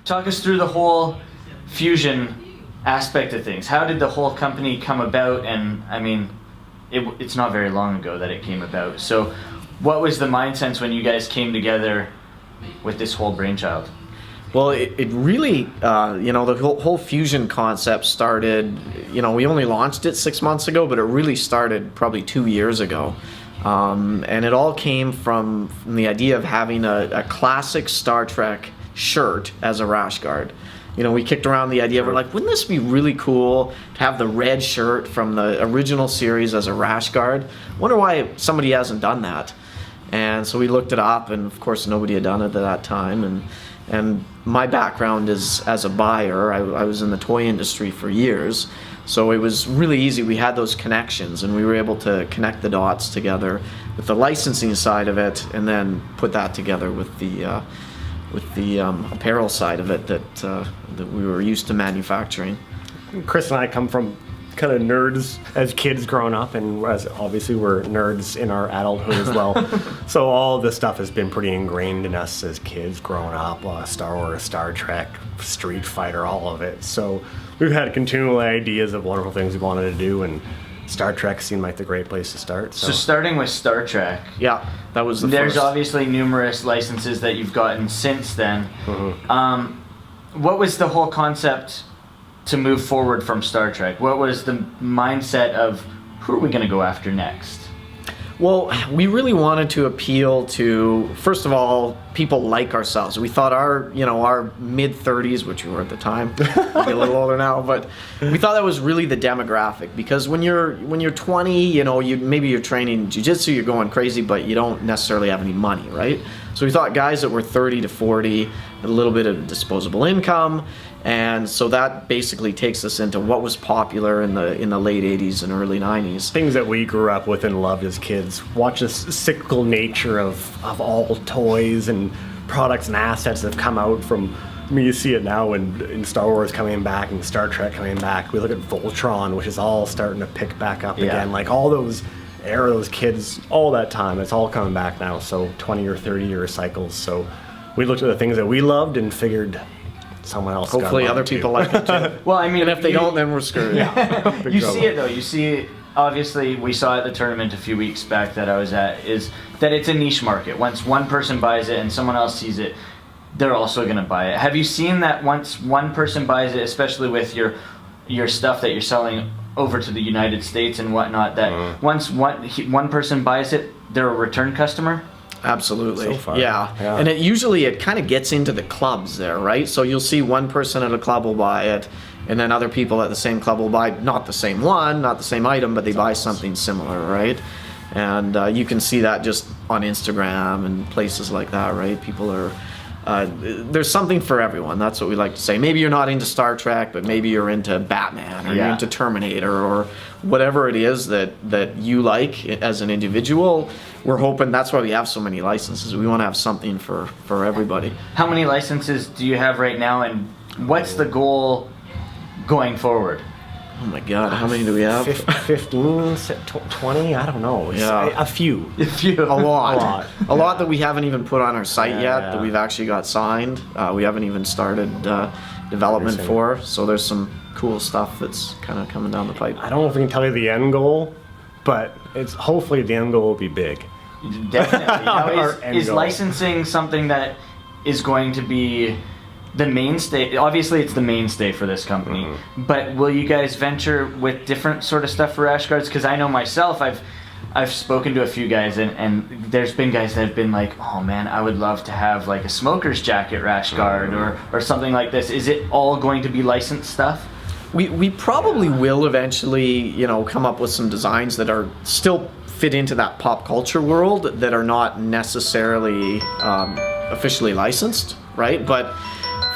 talk us through the whole fusion aspect of things. How did the whole company come about? And I mean, it's not very long ago that it came about. So what was the mindset when you guys came together with this whole brainchild? Well, it really, the whole fusion concept started, we only launched it 6 months ago, but it really started probably 2 years ago. And it all came from the idea of having a classic Star Trek shirt as a rash guard. We kicked around the idea, we're like, wouldn't this be really cool to have the red shirt from the original series as a rash guard? Wonder why somebody hasn't done that. And so we looked it up, and of course nobody had done it at that time. And my background is as a buyer. I was in the toy industry for years, so it was really easy. We had those connections, and we were able to connect the dots together with the licensing side of it, and then put that together with the apparel side of it that we were used to manufacturing. Chris and I come from kind of nerds as kids growing up, and as obviously we're nerds in our adulthood as well. So all this stuff has been pretty ingrained in us as kids growing up. Star Wars, Star Trek, Street Fighter, all of it. So we've had continual ideas of wonderful things we wanted to do, and Star Trek seemed like the great place to start. So starting with Star Trek. Yeah, that was the There's first. obviously numerous licenses that you've gotten since then. Mm-hmm. What was the whole concept to move forward from Star Trek? What was the mindset of who are we going to go after next? Well, we really wanted to appeal to, first of all, people like ourselves. We thought our mid-30s, which we were at the time, maybe a little older now, but we thought that was really the demographic, because when you're 20, maybe you're training jiu-jitsu, you're going crazy, but you don't necessarily have any money, right? So we thought guys that were 30 to 40, a little bit of disposable income. And so that basically takes us into what was popular in the late 80s and early 90s. Things that we grew up with and loved as kids. Watch the cyclical nature of all toys and products and assets that have come out from, you see it now in Star Wars coming back and Star Trek coming back. We look at Voltron, which is all starting to pick back up again. Like all those those kids, all that time, it's all coming back now. So 20 or 30 year cycles. So we looked at the things that we loved and figured someone else. Hopefully other people like it too. Well, I mean, and if they don't, then we're screwed. You see it though. You see it. Obviously, we saw at the tournament a few weeks back that I was at, is that it's a niche market. Once one person buys it and someone else sees it, they're also going to buy it. Have you seen that once one person buys it, especially with your stuff that you're selling over to the United States and whatnot, that once one person buys it, they're a return customer? Absolutely. So far. Yeah. And it kind of gets into the clubs there, right? So you'll see one person at a club will buy it, and then other people at the same club will buy not the same one, not the same item, but they buy something similar, right? And you can see that just on Instagram and places like that, right? People are there's something for everyone. That's what we like to say. Maybe you're not into Star Trek, but maybe you're into Batman, or you're into Terminator, or whatever it is that you like as an individual. We're hoping that's why we have so many licenses. We want to have something for everybody. How many licenses do you have right now, and what's the goal going forward? Oh my God, how many do we have? 15, 20, I don't know. A few. A few. A lot. A lot that we haven't even put on our site yet, that we've actually got signed. We haven't even started development for. So there's some cool stuff that's kind of coming down the pipe. I don't know if we can tell you the end goal, but it's hopefully the end goal will be big. Definitely. Now, is licensing something that is going to be the mainstay? Obviously, it's the mainstay for this company. But will you guys venture with different sort of stuff for rash guards? Because I know myself, I've spoken to a few guys, and there's been guys that have been like, oh man, I would love to have like a smoker's jacket rash guard or something like this. Is it all going to be licensed stuff? We probably will eventually, come up with some designs that are still fit into that pop culture world that are not necessarily officially licensed, right? But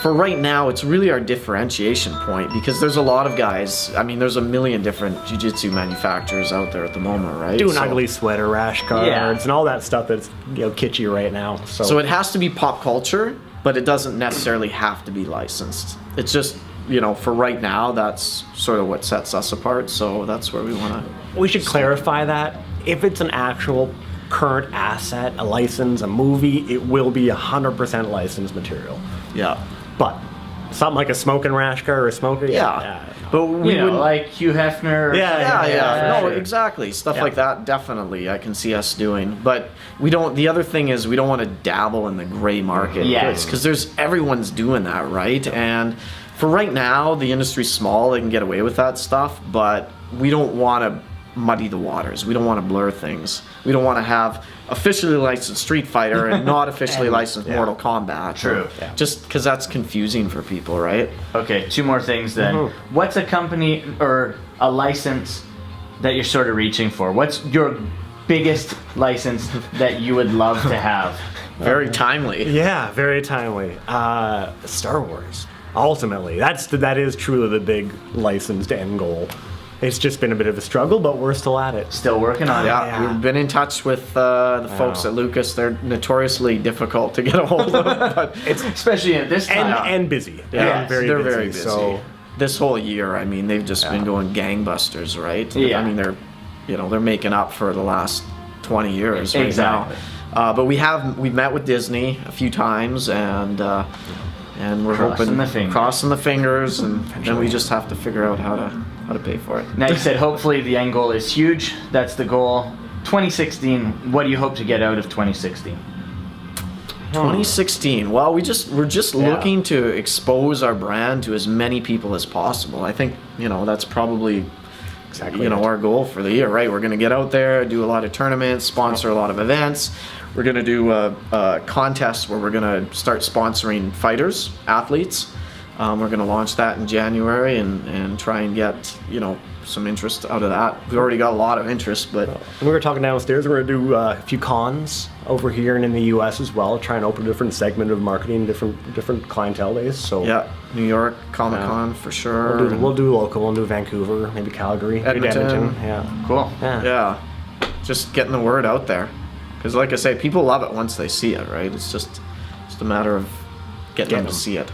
for right now, it's really our differentiation point, because there's a lot of guys. I mean, there's a million different jiu-jitsu manufacturers out there at the moment, right? Doing ugly sweater rash guards and all that stuff that's kitschy right now. So it has to be pop culture, but it doesn't necessarily have to be licensed. It's just, for right now, that's sort of what sets us apart. So that's where we want to. We should clarify that. If it's an actual current asset, a license, a movie, it will be 100% licensed material. Yeah. But Something like a smoking rash car or a smoker. Yeah. But we You know, wouldn't- like Hugh Hefner. Yeah. No, sure. exactly. Stuff Yeah. like that, definitely, I can see us doing. But we don't. The other thing is we don't want to dabble in the gray market. Yes. Because everyone's doing that, right? And for right now, the industry's small. They can get away with that stuff. But we don't want to muddy the waters. We don't want to blur things. We don't want to have officially licensed Street Fighter and not officially licensed Mortal Kombat. True. Yeah. Just because that's confusing for people, right? Okay, 2 more things then. What's a company or a license that you're sort of reaching for? What's your biggest license that you would love to have? Very timely. Yeah, very timely. Star Wars. Ultimately, that is truly the big licensed end goal. It's just been a bit of a struggle, but we're still at it. Still working on it. Yeah, we've been in touch with the folks at Lucas. They're notoriously difficult to get a hold of, but Especially at this time. And busy. yeah, very very busy. So This whole year, I mean, they've just been going gangbusters, right? Yeah. I mean, they're making up for the last 20 years right Exactly. now. But we've met with Disney a few times, and we're Crossing the fingers. crossing the fingers, and then we just have to figure out how to pay for it. Now you said hopefully the end goal is huge. That's the goal. 2016, what do you hope to get out of 2016? 2016. Well, we're just looking to expose our brand to as many people as possible. I think that's probably exactly. our goal for the year, right? We're going to get out there, do a lot of tournaments, sponsor a lot of events. We're going to do a contest where we're going to start sponsoring fighters, athletes. We're going to launch that in January and try and get some interest out of that. We've already got a lot of interest, but we were talking downstairs. We're going to do a few cons over here and in the U.S. as well. Try and open a different segment of marketing, different clientele base. So yeah, New York Comic Con for sure. We'll do local. We'll do Vancouver, maybe Calgary, maybe Edmonton. Yeah, Cool. Yeah, just getting the word out there. Because like I say, people love it once they see it, right? It's just a matter of getting them to see it.